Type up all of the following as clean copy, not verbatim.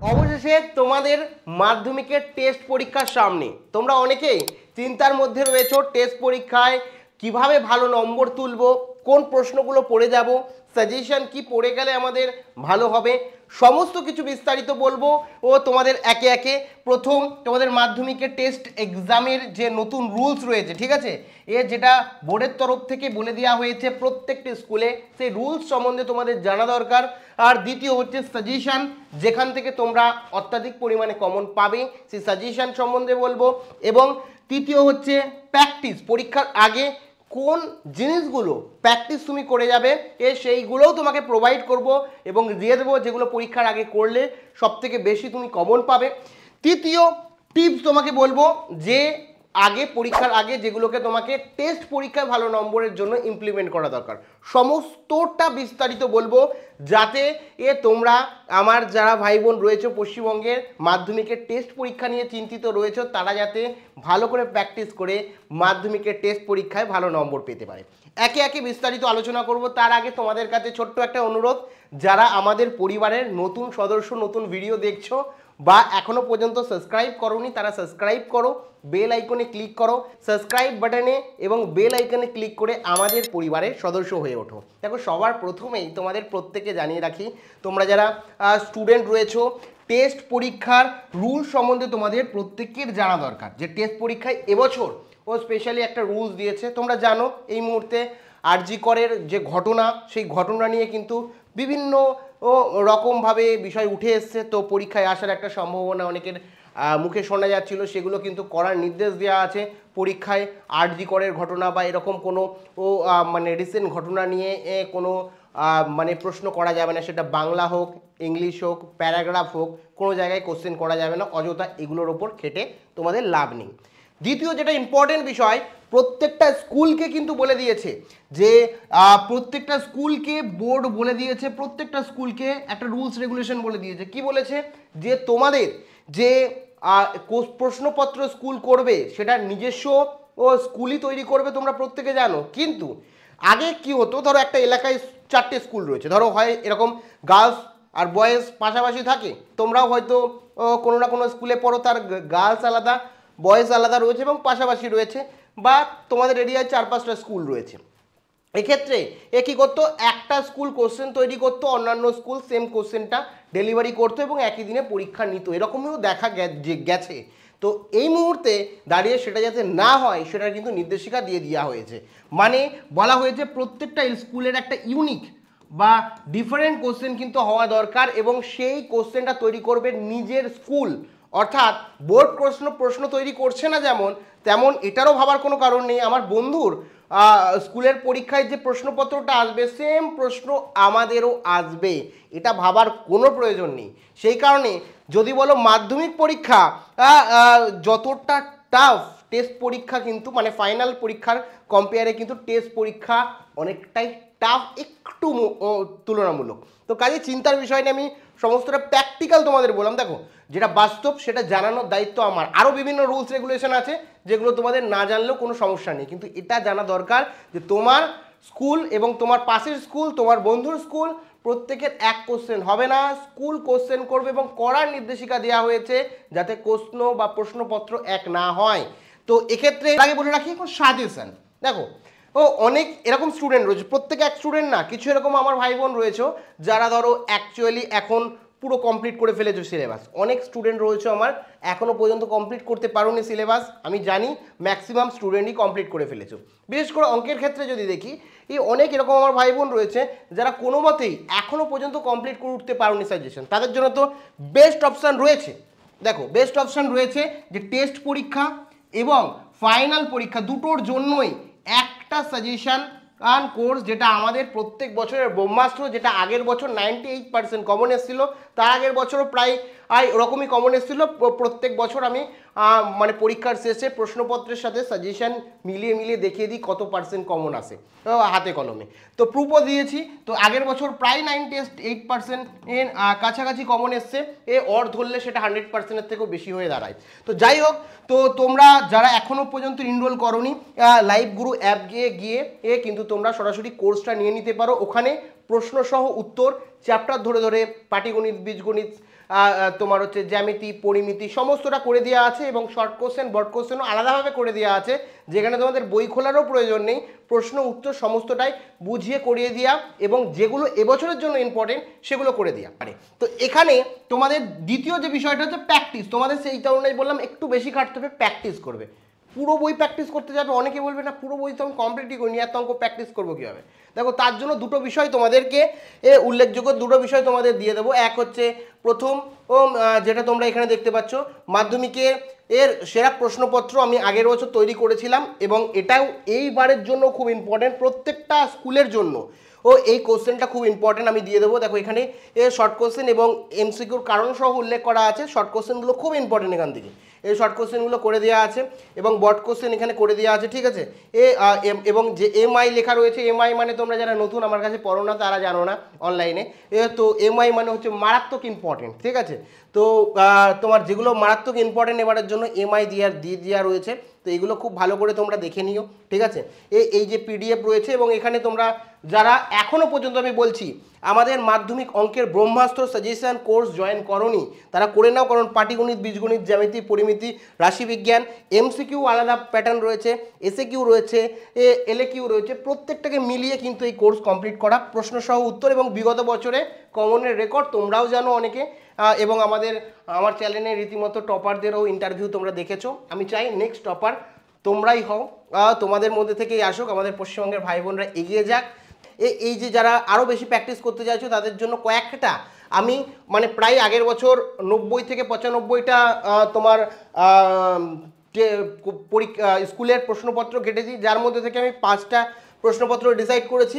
অবশেষে তোমাদের মাধ্যমিকের টেস্ট পরীক্ষার সামনে তোমরা অনেকেই চিন্তার মধ্যে রয়েছো। টেস্ট পরীক্ষায় কিভাবে ভালো নম্বর তুলবো, কোন প্রশ্নগুলো পড়ে যাব, সাজেশন কি পড়ে গেলে আমাদের ভালো হবে, সমস্ত কিছু বিস্তারিত বলবো। ও তোমাদের একে একে প্রথম তোমাদের মাধ্যমিকের টেস্ট এক্সামের যে নতুন রুলস রয়েছে, ঠিক আছে, যেটা বোর্ডের তরফ থেকে বলে দেওয়া হয়েছে প্রত্যেকটি স্কুলে, সেই রুলস সম্বন্ধে তোমাদের জানা দরকার। আর দ্বিতীয় হচ্ছে সাজেশন, যেখান থেকে তোমরা অত্যাধিক পরিমাণে কমন পাবে সেই সাজেশন সম্বন্ধে বলবো। এবং তৃতীয় হচ্ছে প্র্যাকটিস, পরীক্ষার আগে কোন জিনিসগুলো প্র্যাকটিস তুমি করে যাবে সেইগুলোও তোমাকে প্রোভাইড করব এবং দিয়ে দেবো, যেগুলো পরীক্ষার আগে করলে সবথেকে বেশি তুমি কমন পাবে। তৃতীয় টিপস তোমাকে বলবো যে পরীক্ষার আগে যেগুলোকে তোমাকে টেস্ট পরীক্ষায় ভালো নম্বরের জন্য ইমপ্লিমেন্ট করা দরকার, সমস্তটা বিস্তারিত বলবো, যাতে তোমরা আমার যারা ভাই বোন রয়েছে পশ্চিমবঙ্গের মাধ্যমিকের টেস্ট পরীক্ষা নিয়ে চিন্তিত রয়েছে, তারা যাতে ভালো করে প্র্যাকটিস করে মাধ্যমিকের টেস্ট পরীক্ষায় ভালো নম্বর পেতে পারে। একে একে বিস্তারিত আলোচনা করব। তার আগে তোমাদের কাছে ছোট্ট একটা অনুরোধ, যারা আমাদের পরিবারের নতুন সদস্য, নতুন ভিডিও দেখছো বা এখনো পর্যন্ত সাবস্ক্রাইব করোনি, তারা সাবস্ক্রাইব করো, বেল আইকনে ক্লিক করো, সাবস্ক্রাইব বাটনে এবং বেল আইকনে ক্লিক করে আমাদের পরিবারের সদস্য হয়ে ওঠো। দেখো, সবার প্রথমেই তোমাদের প্রত্যেকে জানিয়ে রাখি, তোমরা যারা স্টুডেন্ট রয়েছো, টেস্ট পরীক্ষার রুল সম্বন্ধে তোমাদের প্রত্যেকের জানা দরকার। যে টেস্ট পরীক্ষায় এবছর ও স্পেশালি একটা রুলস দিয়েছে, তোমরা জানো এই মুহূর্তে আরজি করের যে ঘটনা, সেই ঘটনা নিয়ে কিন্তু বিভিন্ন রকমভাবে বিষয় উঠে এসছে। তো পরীক্ষায় আসার একটা সম্ভাবনা অনেকের মুখে শোনা যাচ্ছিল, সেগুলো কিন্তু করার নির্দেশ দেওয়া আছে। পরীক্ষায় আরজি করের ঘটনা বা এরকম কোনো মানে রিসেন্ট ঘটনা নিয়ে কোনো মানে প্রশ্ন করা যাবে না, সেটা বাংলা হোক, ইংলিশ হোক, প্যারাগ্রাফ হোক, কোনো জায়গায় কোশ্চেন করা যাবে না। অযথা এগুলোর ওপর খেটে তোমাদের লাভ নেই। দ্বিতীয় যেটা ইম্পর্টেন্ট বিষয়, প্রত্যেকটা স্কুলকে কিন্তু বলে দিয়েছে যে প্রত্যেকটা স্কুলকে বোর্ড বলে দিয়েছে, প্রত্যেকটা স্কুলকে একটা রুলস রেগুলেশন বলে দিয়েছে। কি বলেছে? যে তোমাদের যে প্রশ্নপত্র স্কুল করবে সেটা নিজস্ব স্কুলই তৈরি করবে, তোমরা প্রত্যেকে জানো। কিন্তু আগে কি হতো, ধরো একটা এলাকায় 4টে স্কুল রয়েছে, ধরো হয় এরকম গার্লস আর বয়েজ পাশাপাশি থাকে, তোমরাও হয়তো কোনো না কোনো স্কুলে পড়ো, তার গার্লস আলাদা, বয়েজ আলাদা রয়েছে এবং পাশাপাশি রয়েছে, বা তোমাদের এরিয়ায় 4-5টা স্কুল রয়েছে। এক্ষেত্রে কী করতো, একটা স্কুল কোশ্চেন তৈরি করতো, অন্যান্য স্কুল সেম কোশ্চেনটা ডেলিভারি করতো এবং একই দিনে পরীক্ষা নিত, এরকমও দেখা গেছে। তো এই মুহূর্তে দাঁড়িয়ে সেটা যাতে না হয়, সেটার কিন্তু নির্দেশিকা দিয়ে দেওয়া হয়েছে। মানে বলা হয়েছে প্রত্যেকটা স্কুলের একটা ইউনিক বা ডিফারেন্ট কোশ্চেন কিন্তু হওয়া দরকার এবং সেই কোশ্চেনটা তৈরি করবে নিজের স্কুল। অর্থাৎ বোর্ড প্রশ্ন তৈরি করছে না যেমন, তেমন এটারও ভাবার কোনো কারণ নেই আমার বন্ধুর স্কুলের পরীক্ষায় যে প্রশ্নপত্রটা আসবে সেম প্রশ্ন আমাদেরও আসবে, এটা ভাবার কোনো প্রয়োজন নেই। সেই কারণে যদি বলো মাধ্যমিক পরীক্ষা যতটা টাফ, টেস্ট পরীক্ষা কিন্তু মানে ফাইনাল পরীক্ষার কম্পেয়ারে কিন্তু টেস্ট পরীক্ষা অনেকটাই টাফ, একটু তুলনামূলক। তো কাজে চিন্তার বিষয় নিয়ে আমি সমস্তটা প্র্যাকটিক্যাল তোমাদের বললাম। দেখো, যেটা বাস্তব সেটা জানানোর দায়িত্ব আমার। আরও বিভিন্ন রুলস রেগুলেশন আছে যেগুলো তোমাদের না জানলেও কোনো সমস্যা নেই, কিন্তু এটা জানা দরকার যে তোমার স্কুল এবং তোমার পাশের স্কুল, তোমার বন্ধুর স্কুল, প্রত্যেকের এক কোশ্চেন হবে না, স্কুল কোশ্চেন করবে এবং করার নির্দেশিকা দেওয়া হয়েছে যাতে প্রশ্ন বা প্রশ্নপত্র এক না হয়। তো এক্ষেত্রে আগে বলে রাখি এখন সাজেশন। দেখো, অনেক এরকম স্টুডেন্ট রয়েছে, প্রত্যেকে এক স্টুডেন্ট না, কিছু এরকম আমার ভাই বোন রয়েছে যারা ধরো অ্যাকচুয়ালি এখন পুরো কমপ্লিট করে ফেলেছো সিলেবাস। অনেক স্টুডেন্ট রয়েছে আমার এখনও পর্যন্ত কমপ্লিট করতে পারোনি সিলেবাস, আমি জানি ম্যাক্সিমাম স্টুডেন্টই কমপ্লিট করে ফেলেছো। বিশেষ করে অঙ্কের ক্ষেত্রে যদি দেখি, অনেক এরকম আমার ভাই বোন রয়েছে যারা কোনো মতেই এখনও পর্যন্ত কমপ্লিট করে উঠতে পারোনি সাজেশন, তাদের জন্য তো বেস্ট অপশান রয়েছে। দেখো, বেস্ট অপশান রয়েছে যে টেস্ট পরীক্ষা এবং ফাইনাল পরীক্ষা দুটোর জন্যই একটা সাজেশন কোর্স, যেটা আমাদের প্রত্যেক বছরের ব্রহ্মাস্ত্র, যেটা আগের বছর 98% কমন এসেছিলো, তার আগের বছরও প্রায় ওরকমই কমন এসেছিলো। প্রত্যেক বছর আমি মানে পরীক্ষার শেষে প্রশ্নপত্রের সাথে সাজেশন মিলিয়ে দেখিয়ে দিই কত পার্সেন্ট কমন আসে হাতে কলমে। তো প্রুফও দিয়েছি। তো আগের বছর প্রায় 98% এর কাছাকাছি কমন এসছে, অর ধরলে সেটা 100%-এর থেকেও বেশি হয়ে দাঁড়ায়। তো যাই হোক, তো তোমরা যারা এখনও পর্যন্ত এনরোল করোনি, লাইভ গুরু অ্যাপ গিয়ে কিন্তু তোমরা সরাসরি কোর্সটা নিয়ে নিতে পারো। ওখানে প্রশ্নসহ উত্তর চ্যাপ্টার ধরে পাটিগণিত, বীজগণিত, তোমার হচ্ছে জ্যামিতি, পরিমিতি সমস্তটা করে দেওয়া আছে এবং শর্ট কোশ্চেন বড় কোশ্চেনও আলাদাভাবে করে দেওয়া আছে, যেখানে তোমাদের বই খোলারও প্রয়োজন নেই, প্রশ্ন উত্তর সমস্তটাই বুঝিয়ে করিয়ে দেওয়া এবং যেগুলো এবছরের জন্য ইম্পর্টেন্ট সেগুলো করে দেওয়া পারে। তো এখানে তোমাদের দ্বিতীয় যে বিষয়টা হচ্ছে প্র্যাকটিস, তোমাদের সেই কারণেই বললাম একটু বেশি খাটতে হবে, প্র্যাকটিস করবে। পুরো বই প্র্যাকটিস করতে যাবে, অনেকে বলবে না পুরো বই তো আমি কমপ্লিটই করিনি, এত অঙ্ক প্র্যাকটিস করবো কীভাবে? দেখো তার জন্য দুটো বিষয় তোমাদেরকে উল্লেখযোগ্য দুটো বিষয় তোমাদের দিয়ে দেবো। এক হচ্ছে প্রথম যেটা তোমরা এখানে দেখতে পাচ্ছ, মাধ্যমিকের সেরা প্রশ্নপত্র আমি আগের বছর তৈরি করেছিলাম এবং এটাও এইবারের জন্য খুব ইম্পর্টেন্ট, প্রত্যেকটা স্কুলের জন্য এই কোশ্চেনটা খুব ইম্পর্টেন্ট আমি দিয়ে দেবো। দেখো এখানে শর্ট কোশ্চেন এবং এমসিকিউর কারণ সহ উল্লেখ করা আছে, শর্ট কোশ্চেনগুলো খুব ইম্পর্টেন্ট এখান থেকে, এই শর্ট কোশ্চেনগুলো করে দেওয়া আছে এবং বড় কোশ্চেন এখানে করে দেওয়া আছে, ঠিক আছে। এবং যে এমআই লেখা রয়েছে, এমআই মানে তোমরা যারা নতুন আমার কাছে পড়ো না তারা জানো না অনলাইনে, তো এমআই মানে হচ্ছে মারাত্মক ইম্পর্টেন্ট, ঠিক আছে। তো তোমার যেগুলো মারাত্মক ইম্পর্টেন্ট এবারের জন্য এমআই দিয়ে দেওয়া রয়েছে, তো এগুলো খুব ভালো করে তোমরা দেখে নিও, ঠিক আছে। এই যে পিডিএফ রয়েছে এবং এখানে তোমরা যারা এখনও পর্যন্ত আমি বলছি আমাদের মাধ্যমিক অঙ্কের ব্রহ্মাস্ত্র সাজেশন কোর্স জয়েন করোনি তারা করে নাও, কারণ পাটিগণিত, বীজগণিত, জ্যামিতি, পরিমিতি, রাশিবিজ্ঞান, এমসিকিউ আলাদা প্যাটার্ন রয়েছে, এসএকিউ রয়েছে, এলএকিউ রয়েছে, প্রত্যেকটাকে মিলিয়ে কিন্তু এই কোর্স কমপ্লিট করা, প্রশ্ন সহ উত্তর এবং বিগত বছরে কমনের রেকর্ড তোমরাও জানো অনেকে, এবং আমার চ্যানেলে রীতিমতো টপারদেরও ইন্টারভিউ তোমরা দেখেছো। আমি চাই নেক্সট টপার তোমরাই হও, তোমাদের মধ্যে থেকেই আসুক, আমাদের পশ্চিমবঙ্গের ভাই বোনরা এগিয়ে যাক। এই যে যারা আরও বেশি প্র্যাকটিস করতে চাইছো তাদের জন্য কয়েকটা আমি মানে প্রায় আগের বছর 90 থেকে 95টা তোমার পরীক্ষা স্কুলের প্রশ্নপত্র ঘেটেছি, যার মধ্যে থেকে আমি 5টা প্রশ্নপত্র ডিসাইড করেছি।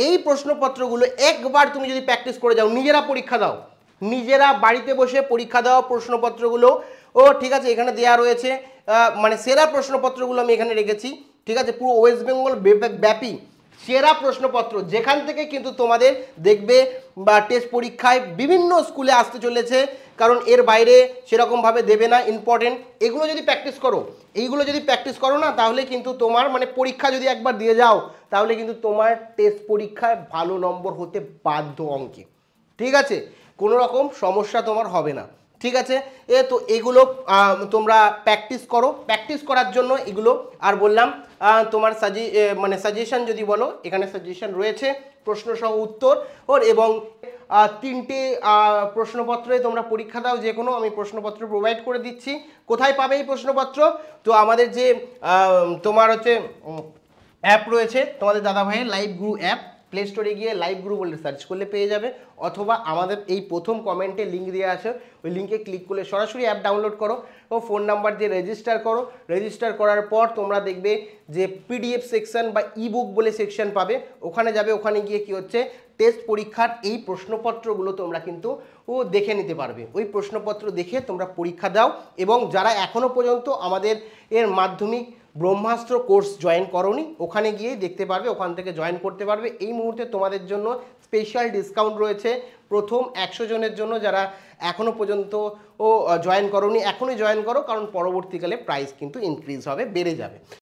এই প্রশ্নপত্রগুলো একবার তুমি যদি প্র্যাকটিস করে যাও, নিজেরা পরীক্ষা দাও, নিজেরা বাড়িতে বসে পরীক্ষা দেওয়া প্রশ্নপত্রগুলো ঠিক আছে এখানে দেওয়া রয়েছে, মানে সেরা প্রশ্নপত্রগুলো আমি এখানে রেখেছি, ঠিক আছে। পুরো ওয়েস্ট বেঙ্গল ব্যাপী সেরা প্রশ্নপত্র, যেখান থেকে কিন্তু তোমাদের দেখবে বা টেস্ট পরীক্ষায় বিভিন্ন স্কুলে আসতে চলেছে, কারণ এর বাইরে সেরকমভাবে দেবে না ইম্পর্টেন্ট। এগুলো যদি প্র্যাকটিস করো, এইগুলো যদি প্র্যাকটিস করো না, তাহলে কিন্তু তোমার মানে পরীক্ষা যদি একবার দিয়ে যাও তাহলে কিন্তু তোমার টেস্ট পরীক্ষায় ভালো নম্বর হতে বাধ্য অঙ্কে, ঠিক আছে, কোনো রকম সমস্যা তোমার হবে না, ঠিক আছে। তো এগুলো তোমরা প্র্যাকটিস করো, প্র্যাকটিস করার জন্য এগুলো আর বললাম তোমার সাজেশন যদি বলো, এখানে সাজেশন রয়েছে, প্রশ্ন সহ উত্তর এবং 3টে প্রশ্নপত্রে তোমরা পরীক্ষা দাও, যে কোনো আমি প্রশ্নপত্র প্রোভাইড করে দিচ্ছি। কোথায় পাবে এই প্রশ্নপত্র? তো আমাদের যে তোমার হচ্ছে অ্যাপ রয়েছে তোমাদের দাদা ভাইয়ের লাইভ গুরু অ্যাপ, প্লে স্টোরে গিয়ে লাইভ গুরু বলে সার্চ করলে পেয়ে যাবে, অথবা আমাদের এই প্রথম কমেন্টে লিঙ্ক দেওয়া আছে, ওই লিঙ্কে ক্লিক করলে সরাসরি অ্যাপ ডাউনলোড করো ও ফোন নাম্বার দিয়ে রেজিস্টার করো। রেজিস্টার করার পর তোমরা দেখবে যে পিডিএফ সেকশন বা ইবুক বলে সেকশন পাবে, ওখানে যাবে, ওখানে গিয়ে কি হচ্ছে টেস্ট পরীক্ষার এই প্রশ্নপত্রগুলো তোমরা কিন্তু দেখে নিতে পারবে। ওই প্রশ্নপত্র দেখে তোমরা পরীক্ষা দাও এবং যারা এখনও পর্যন্ত আমাদের মাধ্যমিক ব্রহ্মাস্ত্র কোর্স জয়েন করোনি, ওখানে গিয়েই দেখতে পারবে, ওখান থেকে জয়েন করতে পারবে। এই মুহূর্তে তোমাদের জন্য স্পেশাল ডিসকাউন্ট রয়েছে প্রথম 100 জনের জন্য, যারা এখনও পর্যন্ত জয়েন করোনি, এখনই জয়েন করো, কারণ পরবর্তীকালে প্রাইস কিন্তু ইনক্রিজ হবে, বেড়ে যাবে।